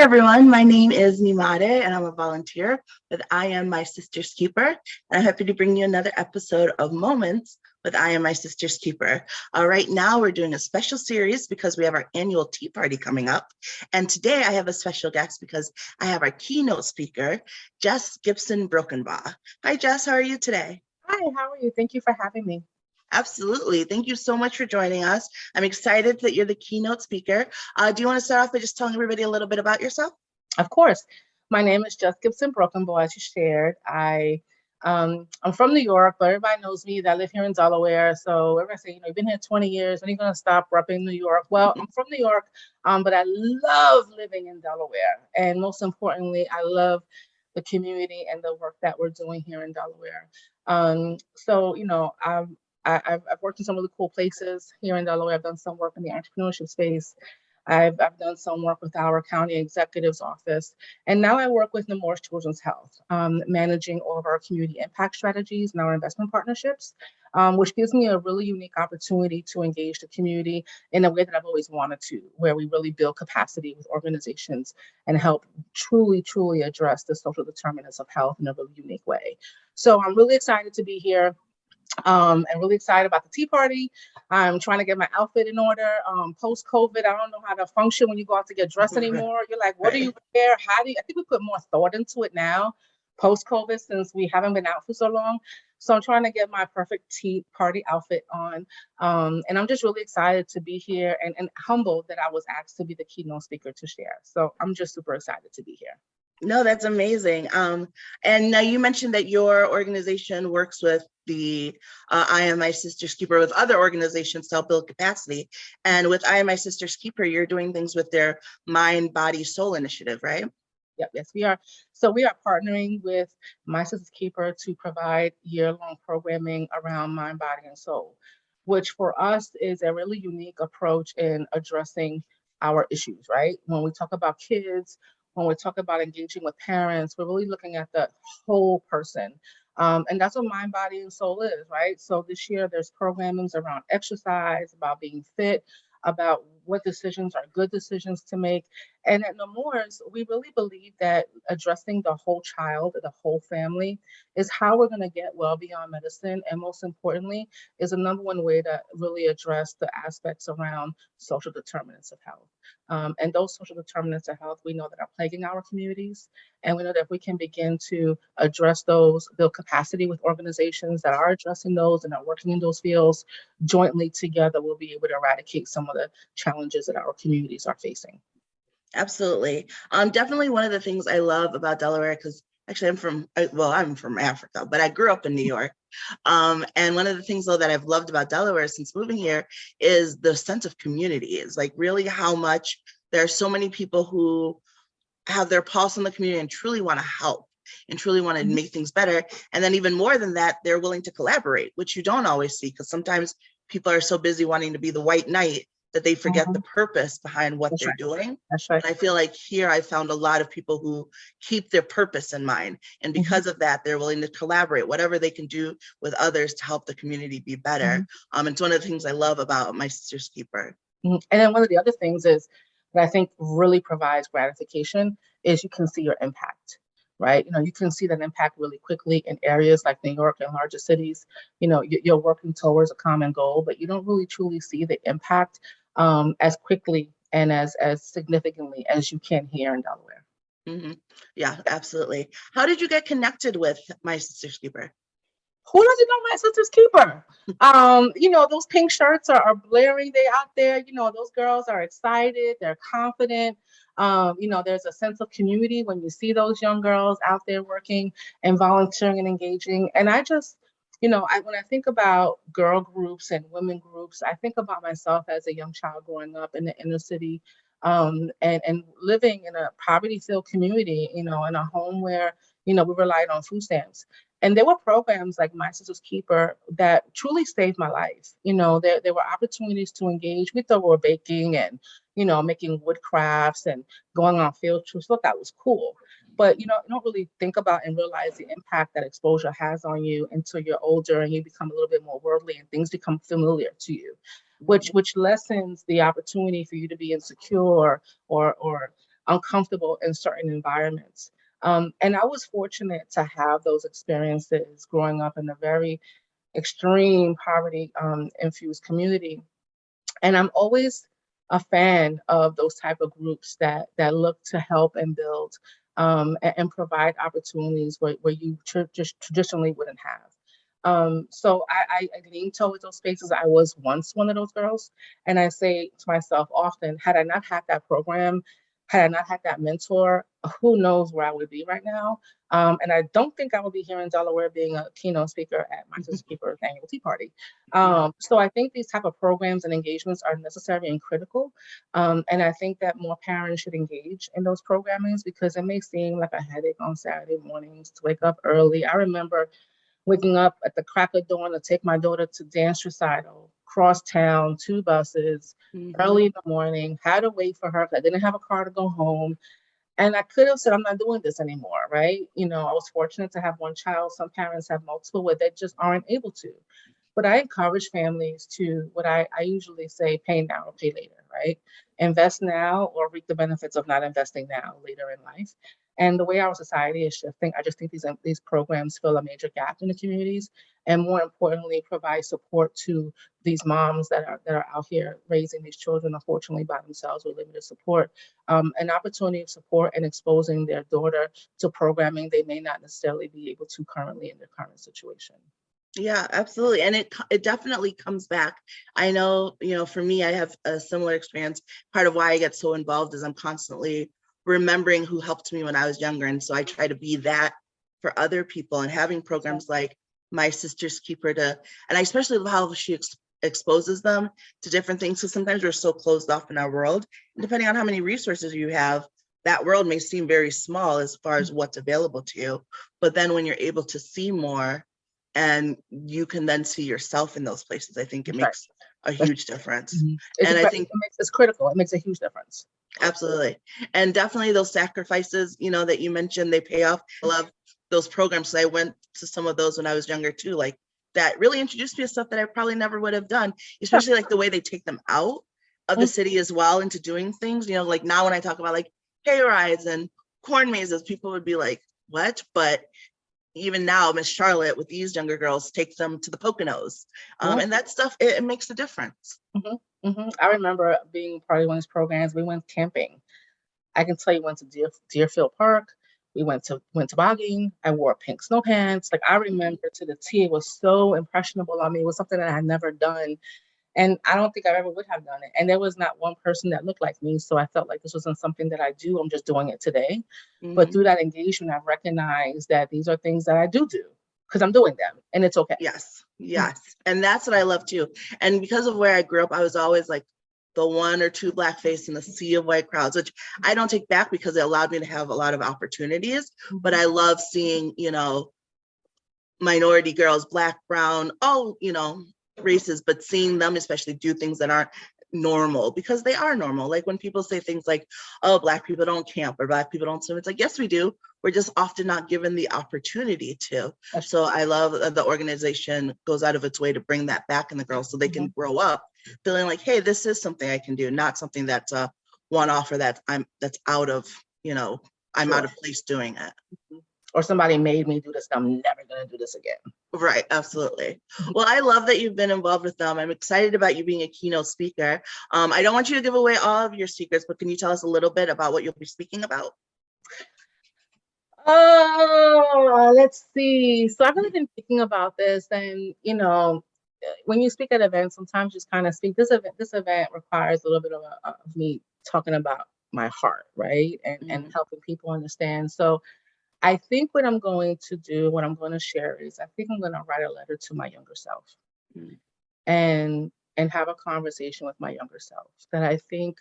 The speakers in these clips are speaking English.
everyone. My name is Nyemade, and I'm a volunteer with I Am My Sister's Keeper. And I'm happy to bring you another episode of Moments with I Am My Sister's Keeper. Right now, we're doing a special series because we have our annual tea party coming up. And today, I have a special guest because I have our keynote speaker, Jess Gibson Brokenbaugh. Hi, Jess. How are you today? Hi, how are you? Thank you for having me. Absolutely. Thank you so much for joining us. I'm excited that you're the keynote speaker. Do you want to start off by just telling everybody a little bit about yourself? Of course. My name is Jess Gibson Brokenbaugh, as you shared. I'm from New York, but everybody knows me that I live here in Delaware. So everybody say, you've been here 20 years. When are you going to stop repping New York? Well, I'm from New York, but I love living in Delaware. And most importantly, I love the community and the work that we're doing here in Delaware. I've worked in some really cool places here in Delaware. I've done some work in the entrepreneurship space. I've done some work with our county executive's office, and now I work with Nemours Children's Health, managing all of our community impact strategies and our investment partnerships, which gives me a really unique opportunity to engage the community in a way that I've always wanted to, where we really build capacity with organizations and help truly, truly address the social determinants of health in a really unique way. So I'm really excited to be here. And really excited about the tea party. I'm trying to get my outfit in order. Post-COVID, I don't know how to function when you go out to get dressed anymore. You're like, what do you wear? I think we put more thought into it now, post-COVID, since we haven't been out for so long. So I'm trying to get my perfect tea party outfit on. And I'm just really excited to be here and humbled that I was asked to be the keynote speaker to share. So I'm just super excited to be here. No, that's amazing. And now you mentioned that your organization works with the I Am My Sister's Keeper with other organizations to help build capacity. And with I Am My Sister's Keeper, you're doing things with their Mind, Body, Soul initiative, right? Yep, yes, we are. So we are partnering with My Sister's Keeper to provide year-long programming around mind, body, and soul, which for us is a really unique approach in addressing our issues, right? When we talk about kids, when we talk about engaging with parents, we're really looking at the whole person. And that's what mind, body, and soul is, right? So this year there's programmings around exercise, about being fit, about what decisions are good decisions to make. And at Nemours, we really believe that addressing the whole child, the whole family, is how we're going to get well beyond medicine. And most importantly, is the number one way to really address the aspects around social determinants of health. And those social determinants of health, we know that are plaguing our communities. And we know that if we can begin to address those, build capacity with organizations that are addressing those and are working in those fields jointly together, we'll be able to eradicate some of the challenges that our communities are facing. Absolutely. Definitely one of the things I love about Delaware, because actually I'm from Africa, but I grew up in New York. And one of the things though that I've loved about Delaware since moving here is the sense of community. It's like really how much there are so many people who have their pulse on the community and truly want to help and truly want to make things better. And then even more than that, they're willing to collaborate, which you don't always see because sometimes people are so busy wanting to be the white knight that they forget the purpose behind what they're doing. That's right. And I feel like here I found a lot of people who keep their purpose in mind. And because of that, they're willing to collaborate, whatever they can do with others to help the community be better. It's one of the things I love about My Sister's Keeper. And then one of the other things is that I think really provides gratification is you can see your impact, right? You can see that impact really quickly in areas like New York and larger cities. You're working towards a common goal, but you don't really truly see the impact as quickly and as significantly as you can here in Delaware. Yeah, absolutely. How did you get connected with My Sister's Keeper? Who doesn't know My Sister's Keeper? Those pink shirts are blaring. They out there. Those girls are excited. They're confident. There's a sense of community when you see those young girls out there working and volunteering and engaging. And I just, when I think about girl groups and women groups, I think about myself as a young child growing up in the inner city, and living in a poverty-filled community, in a home where, we relied on food stamps. And there were programs like My Sister's Keeper that truly saved my life. There were opportunities to engage. We thought we were baking and, making wood crafts and going on field trips. Look, that was cool. But, you don't really think about and realize the impact that exposure has on you until you're older and you become a little bit more worldly and things become familiar to you, which lessens the opportunity for you to be insecure or uncomfortable in certain environments. And I was fortunate to have those experiences growing up in a very extreme poverty infused community. And I'm always a fan of those type of groups that look to help and build and provide opportunities where you just traditionally wouldn't have. So I lean towards those spaces. I was once one of those girls, and I say to myself often, had I not had that program, had I not had that mentor, who knows where I would be right now. And I don't think I would be here in Delaware being a keynote speaker at my sister keeper's annual tea party. So I think these type of programs and engagements are necessary and critical. And I think that more parents should engage in those programmings because it may seem like a headache on Saturday mornings to wake up early. I remember waking up at the crack of dawn to take my daughter to dance recital, cross town, 2 buses, early in the morning, had to wait for her because I didn't have a car to go home. And I could have said, I'm not doing this anymore, right? You know, I was fortunate to have one child. Some parents have multiple where they just aren't able to. But I encourage families to what I usually say, pay now or pay later, right? Invest now or reap the benefits of not investing now later in life. And the way our society is shifting, I just think these programs fill a major gap in the communities, and more importantly, provide support to these moms that are out here raising these children, unfortunately, by themselves with limited support. An opportunity of support and exposing their daughter to programming they may not necessarily be able to currently in their current situation. Yeah, absolutely. And it definitely comes back. I know, for me, I have a similar experience. Part of why I get so involved is I'm constantly remembering who helped me when I was younger. And so I try to be that for other people, and having programs like My Sister's Keeper and I especially love how she exposes them to different things. So sometimes we're so closed off in our world. And depending on how many resources you have, that world may seem very small as far as what's available to you. But then when you're able to see more, and you can then see yourself in those places, I think it makes a huge difference. And I think it's critical. It makes a huge difference. Absolutely. And definitely those sacrifices, that you mentioned, they pay off. I love those programs. I went to some of those when I was younger too, like that really introduced me to stuff that I probably never would have done, especially like the way they take them out of the city as well into doing things, like now when I talk about like hay rides and corn mazes, people would be like, what? But even now, Miss Charlotte with these younger girls takes them to the Poconos. And that stuff, it makes a difference. I remember being part of one of these programs. We went camping. I can tell you, went to Deerfield Park. We went tobogganing. I wore pink snow pants. Like, I remember to the T. It was so impressionable on me. It was something that I had never done. And I don't think I ever would have done it. And there was not one person that looked like me. So I felt like this wasn't something that I do. I'm just doing it today. But through that engagement, I've recognized that these are things that I do because I'm doing them, and it's okay. Yes. And that's what I love too. And because of where I grew up, I was always like the one or two black face in a sea of white crowds, which I don't take back because it allowed me to have a lot of opportunities. But I love seeing, minority girls, black, brown, all, races, but seeing them especially do things that aren't normal, because they are normal. Like when people say things like, oh, black people don't camp or black people don't swim, it's like, yes, we do. We're just often not given the opportunity to. So I love that the organization goes out of its way to bring that back in the girls so they can grow up feeling like, hey, this is something I can do, not something that's a one-off or that's out of, I'm out of place doing it. Or somebody made me do this, and I'm never going to do this again. Right, absolutely. Well, I love that you've been involved with them. I'm excited about you being a keynote speaker. I don't want you to give away all of your secrets, but can you tell us a little bit about what you'll be speaking about? Let's see. So I've really been thinking about this, and when you speak at events, sometimes you just kind of speak. This event requires a little bit of me talking about my heart, right, and helping people understand. So I think what I'm going to share is, I think I'm going to write a letter to my younger self, and have a conversation with my younger self that I think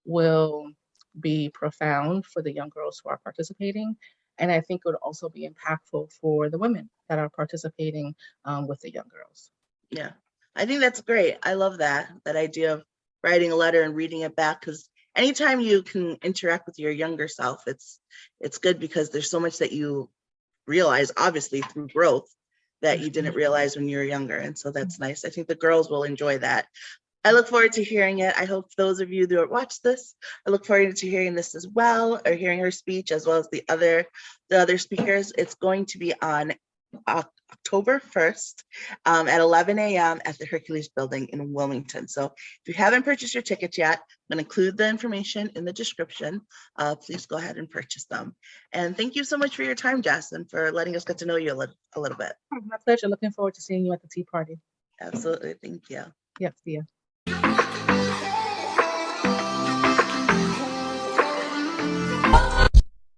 will be profound for the young girls who are participating. And I think it would also be impactful for the women that are participating with the young girls. Yeah, I think that's great. I love that idea of writing a letter and reading it back, because anytime you can interact with your younger self, it's good, because there's so much that you realize, obviously through growth, that you didn't realize when you were younger. And so that's nice. I think the girls will enjoy that. I look forward to hearing it. I hope those of you that watch this, I look forward to hearing this as well, or hearing her speech as well as the other speakers. It's going to be on October 1st at 11 a.m. at the Hercules Building in Wilmington. So if you haven't purchased your tickets yet, I'm going to include the information in the description. Please go ahead and purchase them. And thank you so much for your time, Jess, and for letting us get to know you a little bit. My pleasure. Looking forward to seeing you at the tea party. Absolutely. Thank you. Yep. See you.